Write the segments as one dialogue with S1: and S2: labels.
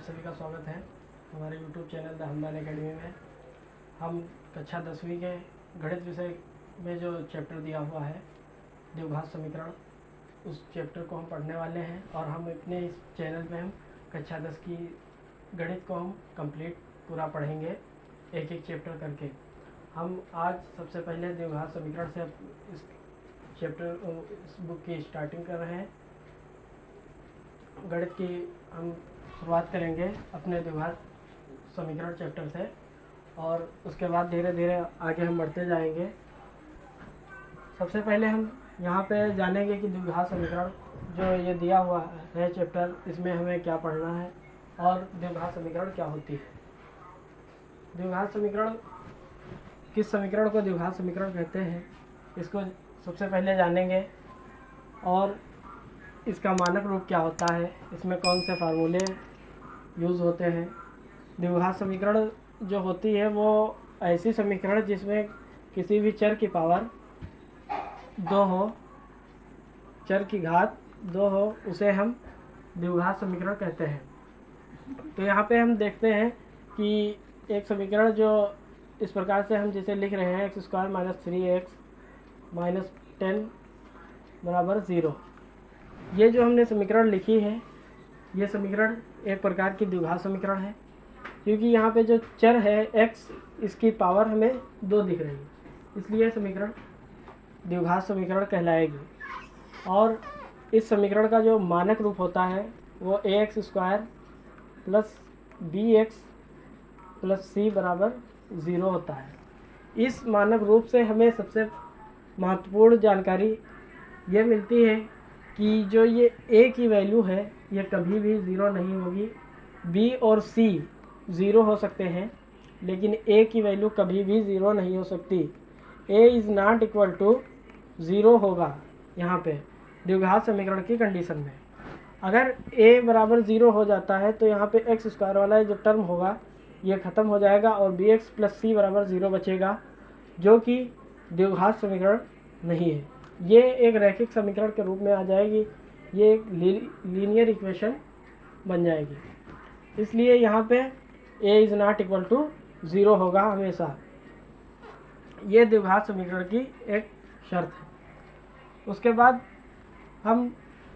S1: सभी का स्वागत है हमारे YouTube channel the Hamdan academy में। हम कक्षा 10वीं के गणित विषय में जो चैप्टर दिया हुआ है द्विघात समीकरण, उस चैप्टर को हम पढ़ने वाले हैं और हम अपने इस चैनल पे हम कक्षा 10 की गणित को हम कंप्लीट पूरा पढ़ेंगे एक एक चैप्टर करके। हम आज सबसे पहले द्विघात समीकरण से इस चैप्टर इस बुक की स्टार्टिंग कर रहे हैं। गणित की हम शुरुआत करेंगे अपने द्विघात समीकरण चैप्टर से और उसके बाद धीरे धीरे आगे हम बढ़ते जाएंगे। सबसे पहले हम यहाँ पे जानेंगे कि द्विघात समीकरण जो ये दिया हुआ है चैप्टर, इसमें हमें क्या पढ़ना है और द्विघात समीकरण क्या होती है। द्विघात समीकरण, किस समीकरण को द्विघात समीकरण कहते हैं, इसको सबसे पहले जानेंगे और इसका मानक रूप क्या होता है, इसमें कौन से फार्मूले यूज़ होते हैं। द्विघात समीकरण जो होती है वो ऐसी समीकरण जिसमें किसी भी चर की पावर 2 हो, चर की घात 2 हो, उसे हम द्विघात समीकरण कहते हैं। तो यहाँ पे हम देखते हैं कि एक समीकरण जो इस प्रकार से हम जिसे लिख रहे हैं x² - 3x - 10 बराबर 0। ये जो हमने समीकरण लिखी है ये समीकरण एक प्रकार की द्विघात समीकरण है, क्योंकि यहाँ पे जो चर है x, इसकी पावर हमें 2 दिख रही है, इसलिए समीकरण द्विघात समीकरण कहलाएगी। और इस समीकरण का जो मानक रूप होता है वो ax² + bx + c बराबर 0 होता है। इस मानक रूप से हमें सबसे महत्वपूर्ण जानकारी ये मिलती है कि जो ये a की वैल्यू है ये कभी भी 0 नहीं होगी। b और c 0 हो सकते हैं लेकिन a की वैल्यू कभी भी 0 नहीं हो सकती। a is not equal to 0 होगा यहाँ पे द्विघात समीकरण की कंडीशन में। अगर a बराबर 0 हो जाता है तो यहाँ पे x² वाला जो टर्म होगा ये ख़त्म हो जाएगा और bx + c बराबर 0 बचेगा, जो कि द्विघात समीकरण नहीं है। ये एक रैखिक समीकरण के रूप में आ जाएगी, ये एक लीनियर इक्वेशन बन जाएगी। इसलिए यहाँ पे a is not equal to 0 होगा हमेशा। ये द्विघात समीकरण की एक शर्त है। उसके बाद हम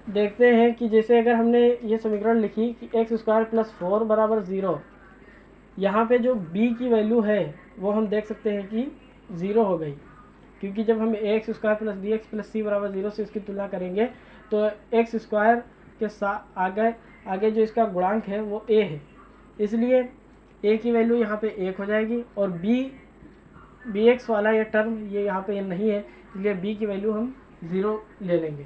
S1: देखते हैं कि जैसे अगर हमने ये समीकरण लिखी कि x² + 4 बराबर 0, यहाँ पे जो b की वैल्यू है वो हम देख सकते हैं कि 0 हो गई, क्योंकि जब हम ax² + bx + c बराबर 0 से इसकी तुलना करेंगे तो x² के साथ आगे जो इसका गुणांक है वो a है, इसलिए a की वैल्यू यहाँ पे 1 हो जाएगी और bx वाला ये टर्म ये यहाँ पे नहीं है, इसलिए b की वैल्यू हम 0 ले लेंगे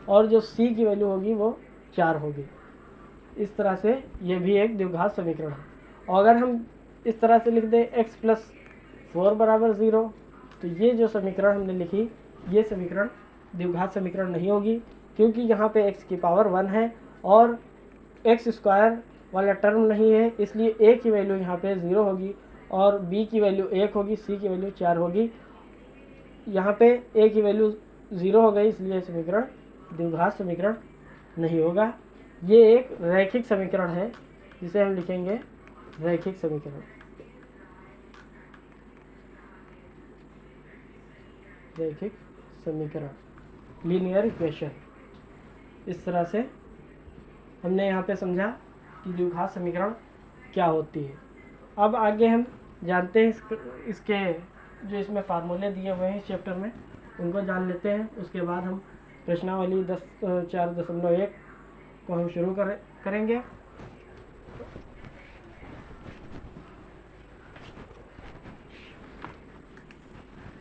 S1: और जो c की वैल्यू होगी वो 4 होगी। इस तरह से ये भी एक द्विघात समीकरण है। और अगर हम इस तरह से लिख दें x + 4 बराबर 0, तो ये जो समीकरण हमने लिखी ये समीकरण द्विघात समीकरण नहीं होगी, क्योंकि यहाँ पे x की पावर 1 है और x² वाला टर्म नहीं है, इसलिए a की वैल्यू यहाँ पे 0 होगी और b की वैल्यू 1 होगी, c की वैल्यू 4 होगी। यहाँ पे a की वैल्यू 0 हो गई, इसलिए समीकरण द्विघात समीकरण नहीं होगा। ये एक रैखिक समीकरण है जिसे हम लिखेंगे रैखिक समीकरण। रैखिक समीकरण, लीनियर इक्वेशन। इस तरह से हमने यहाँ पे समझा कि द्विघात समीकरण क्या होती है। अब आगे हम जानते हैं इसके जो इसमें फार्मूले दिए हुए हैं इस चैप्टर में, उनको जान लेते हैं। उसके बाद हम प्रश्नावली 4.1 को हम शुरू करेंगे।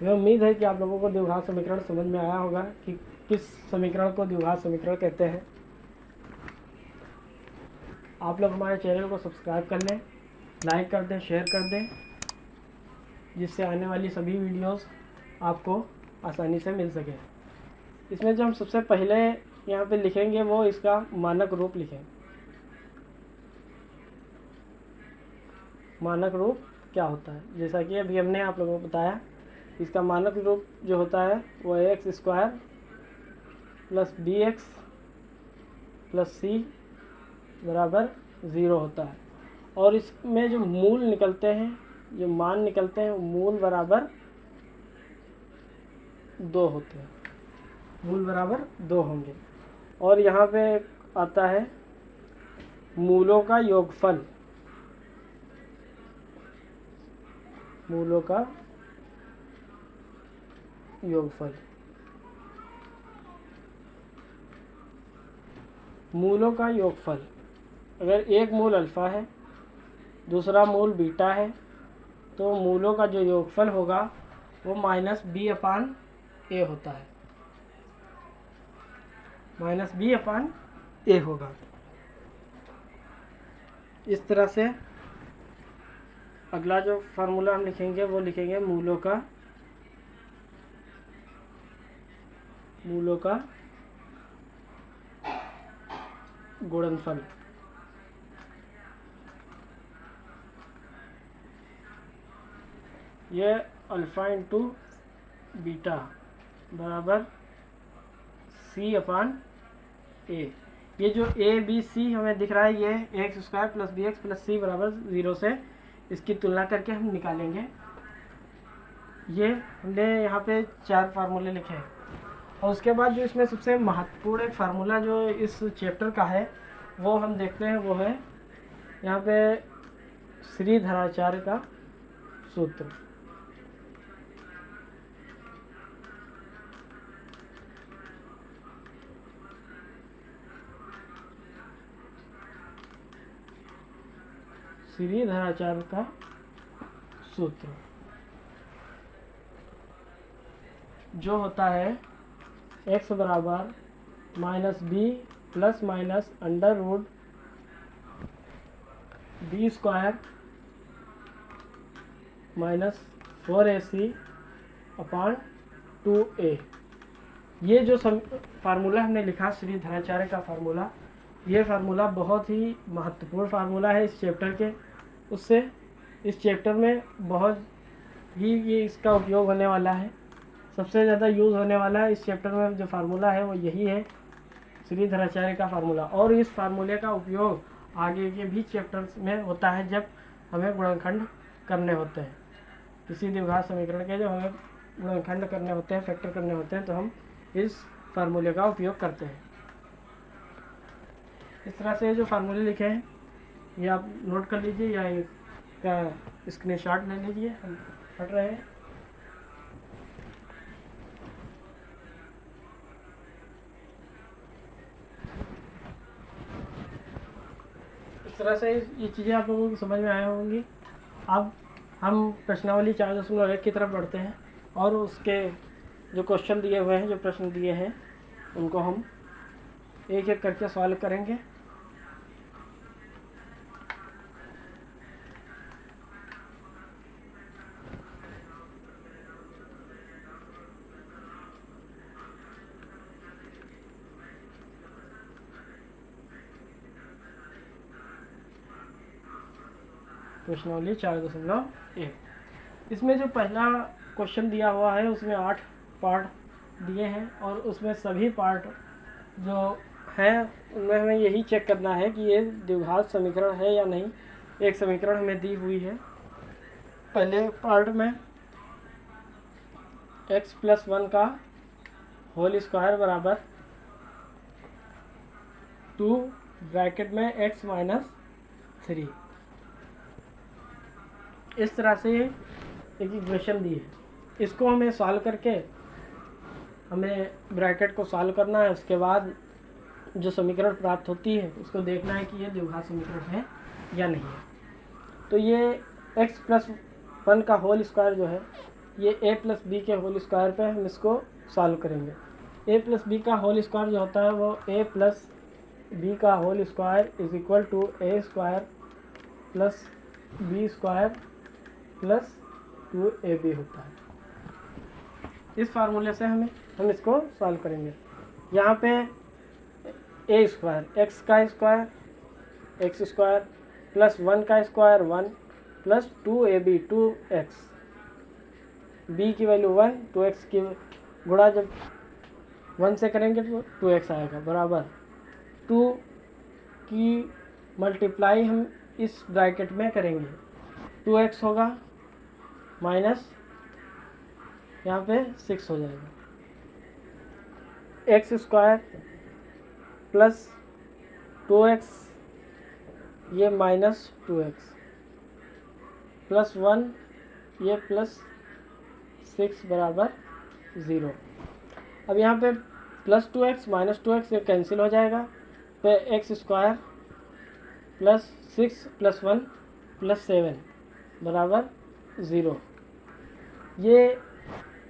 S1: मैं उम्मीद है कि आप लोगों को द्विघात समीकरण समझ में आया होगा कि किस समीकरण को द्विघात समीकरण कहते हैं। आप लोग हमारे चैनल को सब्सक्राइब कर लें, लाइक कर दें, शेयर कर दें, जिससे आने वाली सभी वीडियोस आपको आसानी से मिल सके। इसमें जो हम सबसे पहले यहाँ पे लिखेंगे वो इसका मानक रूप लिखें। मानक रूप क्या होता है, जैसा कि अभी हमने आप लोगों को बताया, इसका मानक रूप जो होता है वो x² + bx + c बराबर 0 होता है। और इसमें जो मूल निकलते हैं, जो मान निकलते हैं, मूल बराबर 2 होते हैं, मूल बराबर 2 होंगे। और यहाँ पे आता है मूलों का योगफल, मूलों का योगफल, मूलों का योगफल। अगर एक मूल अल्फ़ा है, दूसरा मूल बीटा है, तो मूलों का जो योगफल होगा वो -b/a होता है, -b/a होगा। इस तरह से अगला जो फार्मूला हम लिखेंगे वो लिखेंगे मूलों का गुणनफल। ये अल्फ़ा इंटू बीटा बराबर c/a। ये जो a b c हमें दिख रहा है, ये x square plus B X plus C बराबर 0 से इसकी तुलना करके हम निकालेंगे। ये हमने यहाँ पे 4 फार्मूले लिखे हैं। और उसके बाद जो इसमें सबसे महत्वपूर्ण एक फार्मूला जो इस चैप्टर का है वो हम देखते हैं, वो है यहाँ पे श्रीधराचार्य का सूत्र। श्रीधराचार्य का सूत्र जो होता है x बराबर -b plus minus under root b square -4ac upon 2a। ये जो फार्मूला हमने लिखा श्रीधराचार्य का फार्मूला, ये फार्मूला बहुत ही महत्वपूर्ण फार्मूला है इस चैप्टर के। उससे इस चैप्टर में बहुत ही ये इसका उपयोग होने वाला है, सबसे ज़्यादा यूज़ होने वाला है इस चैप्टर में। जो फार्मूला है वो यही है, श्रीधराचार्य का फार्मूला। और इस फार्मूले का उपयोग आगे के भी चैप्टर्स में होता है जब हमें गुणनखंड करने होते हैं, किसी द्विघात समीकरण के जब हमें गुणनखंड करने होते हैं, फैक्टर करने होते हैं, तो हम इस फार्मूले का उपयोग करते हैं। इस तरह से जो फार्मूले लिखे हैं ये आप नोट कर लीजिए या इसका स्क्रीनशॉट ले लीजिए, हम पढ़ रहे हैं। इस तरह से ये चीज़ें आप लोगों को समझ में आया होंगी। अब हम प्रश्नावली 4.1 की तरफ बढ़ते हैं और उसके जो क्वेश्चन दिए हुए हैं, जो प्रश्न दिए हैं, उनको हम एक एक करके सॉल्व करेंगे। प्रश्नावली 4.1, इसमें जो पहला क्वेश्चन दिया हुआ है उसमें 8 पार्ट दिए हैं और उसमें सभी पार्ट जो हैं उनमें हमें यही चेक करना है कि ये द्विघात समीकरण है या नहीं। एक समीकरण हमें दी हुई है पहले पार्ट में, x+1 का होल स्क्वायर बराबर 2 ब्रैकेट में x - 3। इस तरह से एक इक्वेशन दी है, इसको हमें सॉल्व करके हमें ब्रैकेट को सॉल्व करना है। उसके बाद जो समीकरण प्राप्त होती है उसको देखना है कि ये द्विघात समीकरण है या नहीं है। तो ये x+1 का होल स्क्वायर जो है ये a+b के होल स्क्वायर पे हम इसको सॉल्व करेंगे। a+b का होल स्क्वायर जो होता है वो a+b का whole square is equal to a square plus b square plus 2ab होता है। इस फार्मूले से हम इसको सॉल्व करेंगे। यहाँ पे a स्क्वायर, x का स्क्वायर x स्क्वायर प्लस 1 का square 1 plus 2ab 2x, b की वैल्यू 1, 2x की गुणा जब 1 से करेंगे तो 2x आएगा बराबर 2 की मल्टीप्लाई हम इस ब्रैकेट में करेंगे। 2x होगा माइनस यहाँ पे 6 हो जाएगा, एक्स स्क्वायर प्लस 2x ये माइनस 2x प्लस 1 ये प्लस 6 बराबर 0। अब यहाँ पे प्लस 2x माइनस 2x ये कैंसिल हो जाएगा, तो x square plus 6 plus 1 plus 7 बराबर 0। ये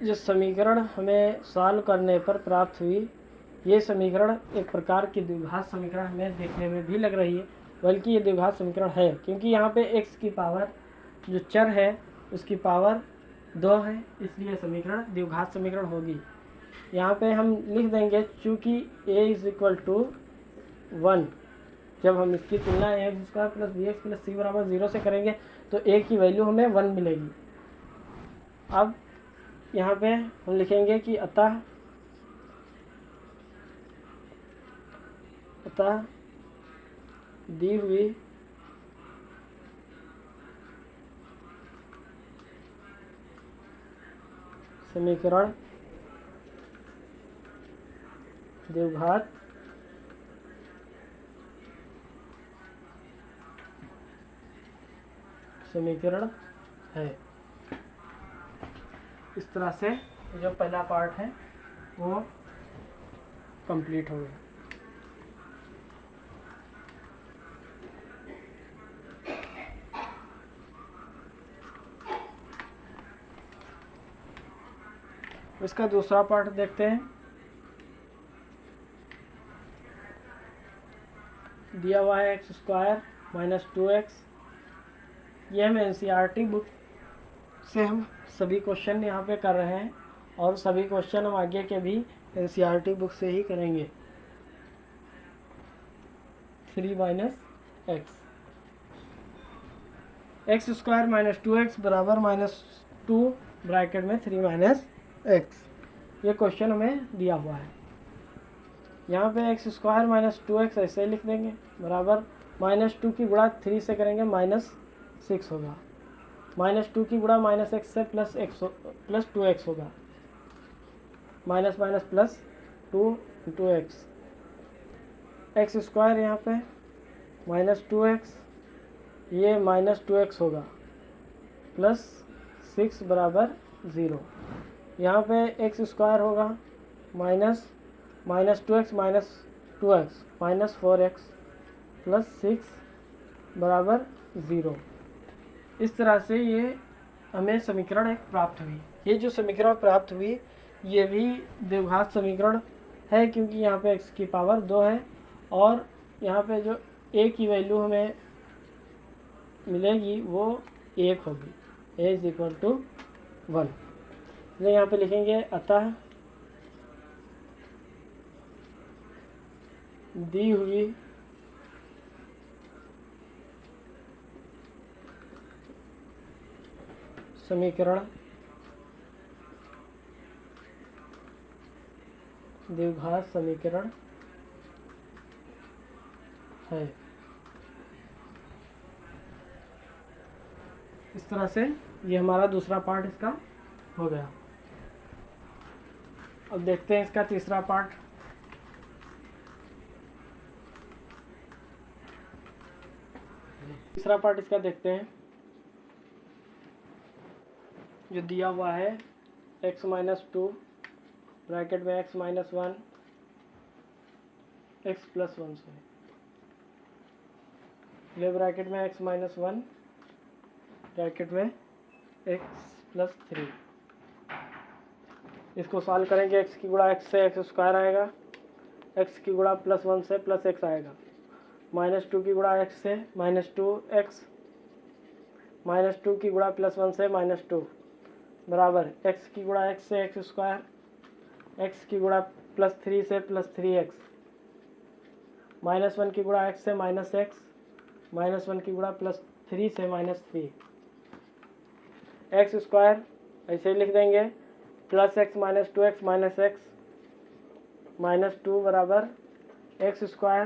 S1: जो समीकरण हमें सॉल्व करने पर प्राप्त हुई, ये समीकरण एक प्रकार की द्विघात समीकरण हमें देखने में भी लग रही है, बल्कि ये द्विघात समीकरण है, क्योंकि यहाँ पे x की पावर जो चर है उसकी पावर 2 है, इसलिए समीकरण द्विघात समीकरण होगी। यहाँ पे हम लिख देंगे चूँकि a इज इक्वल टू 1, जब हम इसकी तुलना X square plus B X plus C बराबर 0 से करेंगे तो a की वैल्यू हमें 1 मिलेगी। अब यहाँ पे हम लिखेंगे कि अतः दी हुई समीकरण द्विघात समीकरण है। इस तरह से जो पहला पार्ट है वो कंप्लीट हो गया। इसका दूसरा पार्ट देखते हैं। दिया हुआ है एक्स स्क्वायर माइनस 2x। ये हम एनसीईआरटी बुक से हम सभी क्वेश्चन यहाँ पे कर रहे हैं, और सभी क्वेश्चन हम आगे के भी एनसीईआरटी बुक से ही करेंगे। 3 minus x square minus 2x बराबर माइनस 2 ब्रैकेट में 3 माइनस एक्स, ये क्वेश्चन हमें दिया हुआ है। यहाँ पे एक्स स्क्वायर माइनस 2x ऐसे लिख देंगे बराबर माइनस 2 की गुणा 3 से करेंगे माइनस 6 होगा, माइनस 2 की गुणा माइनस एक्स से प्लस 2x होगा, minus minus plus 2 into x. X square यहाँ पे माइनस 2x ये माइनस 2x होगा प्लस 6 बराबर 0। यहाँ पे एक्स स्क्वायर होगा minus 2x minus 2x minus 4x plus 6 बराबर 0। इस तरह से ये हमें समीकरण एक प्राप्त हुई। ये जो समीकरण प्राप्त हुई ये भी द्विघात समीकरण है, क्योंकि यहाँ पे x की पावर 2 है और यहाँ पे जो a की वैल्यू हमें मिलेगी वो 1 होगी, a इज इक्वल टू 1। इसलिए यहाँ पे लिखेंगे अतः दी हुई समीकरण द्विघात समीकरण है। इस तरह से ये हमारा दूसरा पार्ट इसका हो गया। अब देखते हैं इसका तीसरा पार्ट। तीसरा पार्ट इसका देखते हैं, जो दिया हुआ है x माइनस 2 ब्रैकेट में x माइनस 1 x प्लस 1 से, ये ब्रैकेट में x माइनस 1 ब्रैकेट में x प्लस 3। इसको सॉल्व करेंगे, x की गुणा x से x स्क्वायर आएगा, x की गुणा प्लस 1 से प्लस x आएगा, माइनस 2 की गुणा x से माइनस 2x, माइनस 2 की गुणा प्लस 1 से माइनस 2 बराबर x की गुणा x से x स्क्वायर, x की गुणा प्लस 3 से प्लस 3x, माइनस 1 की गुणा x से माइनस x, माइनस 1 की गुणा प्लस 3 से माइनस 3। एक्स स्क्वायर ऐसे ही लिख देंगे, plus x minus 2x minus x minus 2 बराबर x square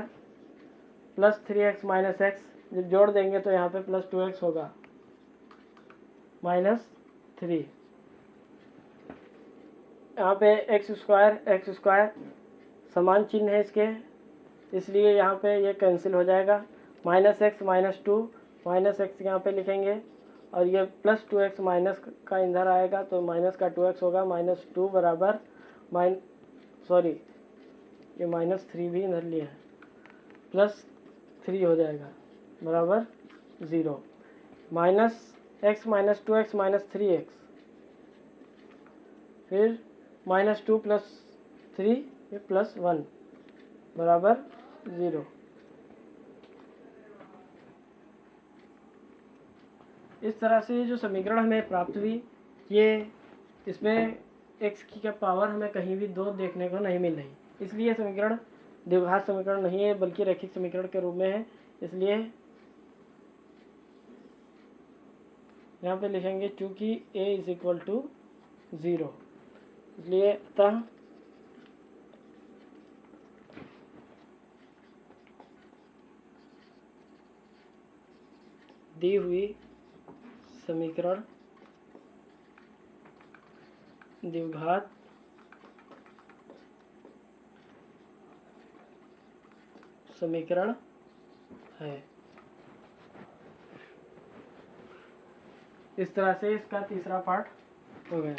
S1: plus 3x minus x जब जोड़ देंगे तो यहाँ पे प्लस 2x होगा -3। यहाँ पे एक्स स्क्वायर समान चिन्ह है इसके, इसलिए यहाँ पे ये कैंसिल हो जाएगा। -x -2 -x यहाँ पे लिखेंगे और ये +2x माइनस का इधर आएगा तो माइनस का 2x होगा। -2 बराबर ये -3 भी इधर लिया है, +3 हो जाएगा बराबर 0। -x -2x -3x, फिर -2 + 3 ये +1 बराबर 0। इस तरह से जो समीकरण हमें प्राप्त हुई, ये इसमें x की क्या पावर हमें कहीं भी 2 देखने को नहीं मिल रही, इसलिए समीकरण द्विघात समीकरण नहीं है बल्कि रैखिक समीकरण के रूप में है। इसलिए यहाँ पे लिखेंगे चूँकि a = 0, इसलिए अतः दी हुई समीकरण द्विघात समीकरण है। इस तरह से इसका तीसरा पार्ट हो गया।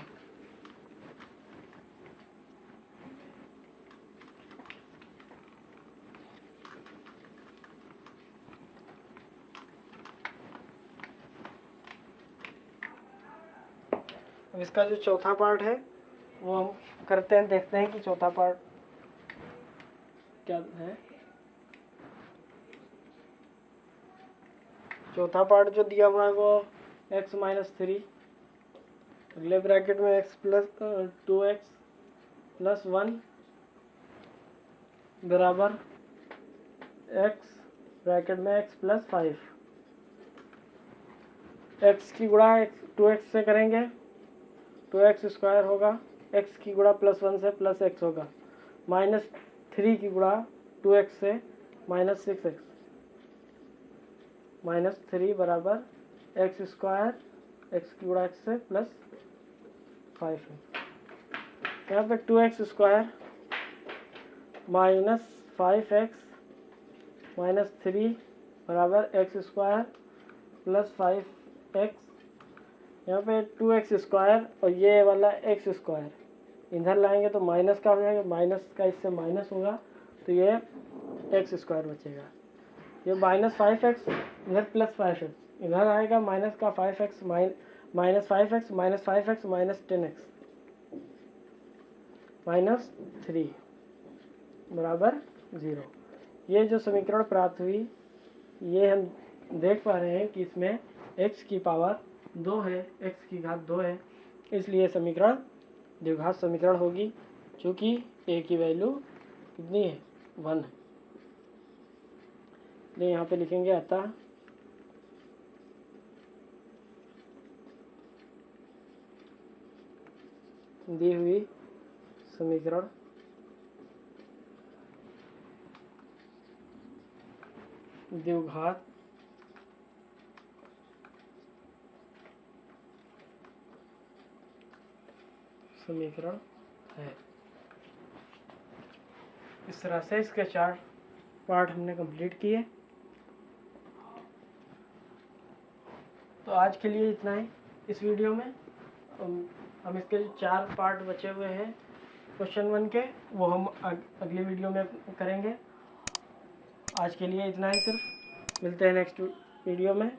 S1: अब इसका जो चौथा पार्ट है वो हम करते हैं, देखते हैं कि चौथा पार्ट क्या है। चौथा पार्ट जो दिया हुआ है वो x -3, अगले ब्रैकेट में x + 2x + 1 बराबर x ब्रैकेट में x + 5। x की गुणा 2x से करेंगे 2x² होगा, x की गुणा +1 से +x होगा, -3 की गुणा 2x से -6x, -3 बराबर x², x की गुणा x से +5 है। यहाँ पे 2x² -5x -3 बराबर x² + 5x। यहाँ पे 2x² और ये वाला x² इधर लाएंगे तो माइनस का हो जाएगा, माइनस का इससे माइनस होगा तो ये x² बचेगा। ये -5x इधर +5x, इधर आएगा माइनस का 5x -5x -5x -10x -3 बराबर 0। ये जो समीकरण प्राप्त हुई, ये हम देख पा रहे हैं कि इसमें x की पावर 2 है, x की घात 2 है, इसलिए समीकरण द्विघात समीकरण होगी। चूँकि a की वैल्यू कितनी है 1 है, इसलिए यहाँ पे लिखेंगे अतः दी हुई समीकरण द्विघात समीकरण है। इस तरह से इसके 4 पार्ट हमने कंप्लीट किए। तो आज के लिए इतना ही इस वीडियो में। हम इसके 4 पार्ट बचे हुए हैं क्वेश्चन 1 के, वो हम अगली वीडियो में करेंगे। आज के लिए इतना ही सिर्फ, मिलते हैं नेक्स्ट वीडियो में।